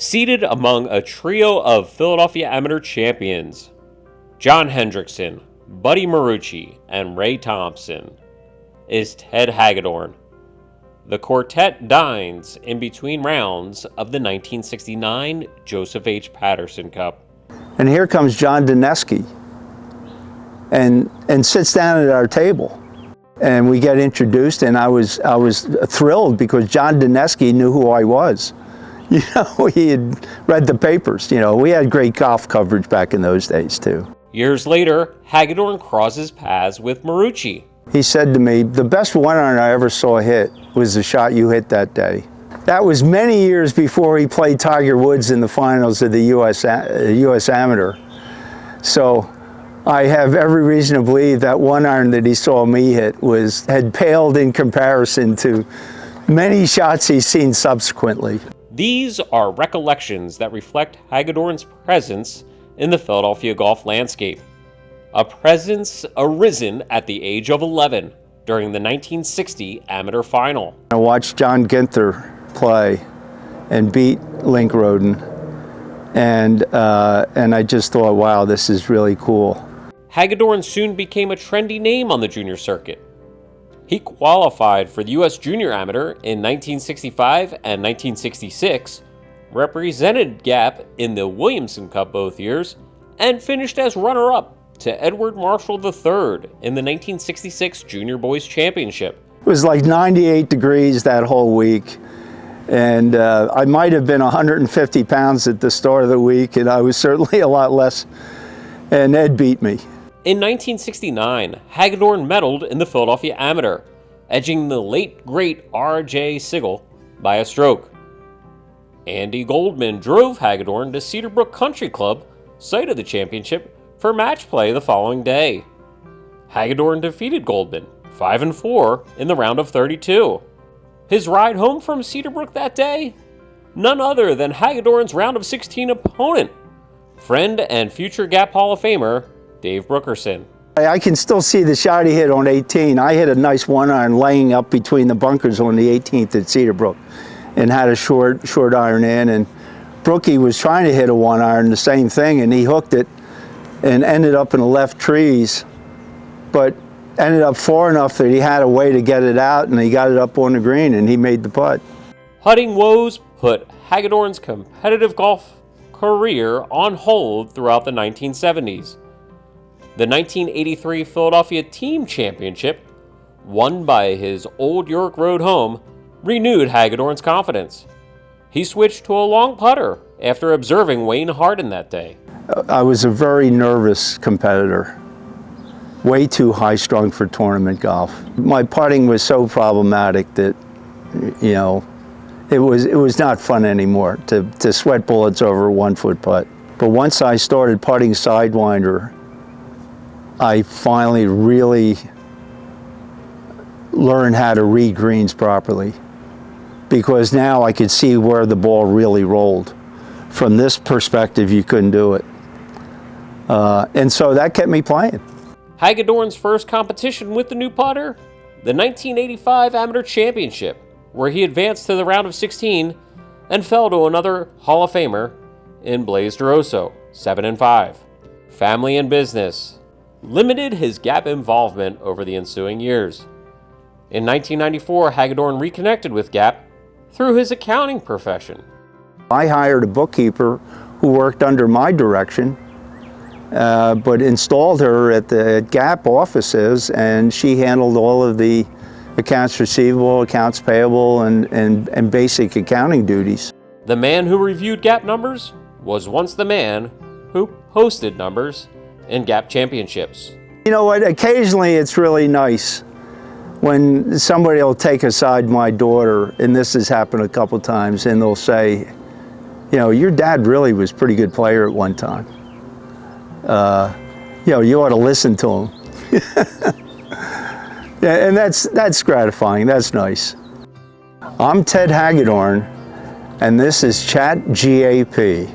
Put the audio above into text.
Seated among a trio of Philadelphia amateur champions, John Hendrickson, Buddy Marucci, and Ray Thompson, is Ted Hagedorn. The quartet dines in between rounds of the 1969 Joseph H. Patterson Cup. And here comes John Dineski and sits down at our table. And we get introduced, and I was thrilled because John Dineski knew who I was. You know, he had read the papers. You know, we had great golf coverage back in those days, too. Years later, Hagedorn crosses paths with Marucci. He said to me, the best one-iron I ever saw hit was the shot you hit that day. That was many years before he played Tiger Woods in the finals of the U.S. Amateur. So I have every reason to believe that one-iron that he saw me hit had paled in comparison to many shots he's seen subsequently. These are recollections that reflect Hagedorn's presence in the Philadelphia golf landscape. A presence arisen at the age of 11 during the 1960 amateur final. I watched John Ginther play and beat Link Roden, and I just thought, wow, this is really cool. Hagedorn soon became a trendy name on the junior circuit. He qualified for the U.S. Junior Amateur in 1965 and 1966, represented Gap in the Williamson Cup both years, and finished as runner-up to Edward Marshall III in the 1966 Junior Boys Championship. It was like 98 degrees that whole week, and I might have been 150 pounds at the start of the week, and I was certainly a lot less, and Ed beat me. In 1969, Hagedorn medaled in the Philadelphia Amateur, edging the late great R.J. Sigel by a stroke. Andy Goldman drove Hagedorn to Cedar Brook Country Club, site of the championship, for match play the following day. Hagedorn defeated Goldman 5-4 in the round of 32. His ride home from Cedar Brook that day? None other than Hagedorn's round of 16 opponent, friend and future Gap Hall of Famer Dave Brookerson. I can still see the shot he hit on 18. I hit a nice one-iron laying up between the bunkers on the 18th at Cedar Brook and had a short iron in, and Brookie was trying to hit a one-iron, the same thing, and he hooked it and ended up in the left trees, but ended up far enough that he had a way to get it out, and he got it up on the green, and he made the putt. Putting woes put Hagedorn's competitive golf career on hold throughout the 1970s. The 1983 Philadelphia Team Championship, won by his old York Road home, renewed Hagedorn's confidence. He switched to a long putter after observing Wayne Hardin that day. I was a very nervous competitor, way too high-strung for tournament golf. My putting was so problematic that, you know, it was not fun anymore to sweat bullets over a 1-foot putt. But once I started putting Sidewinder, I finally really learned how to read greens properly, because now I could see where the ball really rolled. From this perspective, you couldn't do it. And so that kept me playing. Hagedorn's first competition with the new putter, the 1985 Amateur Championship, where he advanced to the round of 16 and fell to another Hall of Famer in Blaze DeRosso, 7-5. Family and business limited his Gap involvement over the ensuing years. In 1994, Hagedorn reconnected with Gap through his accounting profession. I hired a bookkeeper who worked under my direction, but installed her at the Gap offices, and she handled all of the accounts receivable, accounts payable, and basic accounting duties. The man who reviewed Gap numbers was once the man who posted numbers in Gap championships. You know what, occasionally it's really nice when somebody will take aside my daughter, and this has happened a couple times, and they'll say, you know, your dad really was a pretty good player at one time. You know, you ought to listen to him. Yeah, and that's gratifying, that's nice. I'm Ted Hagedorn, and this is Chat GAP.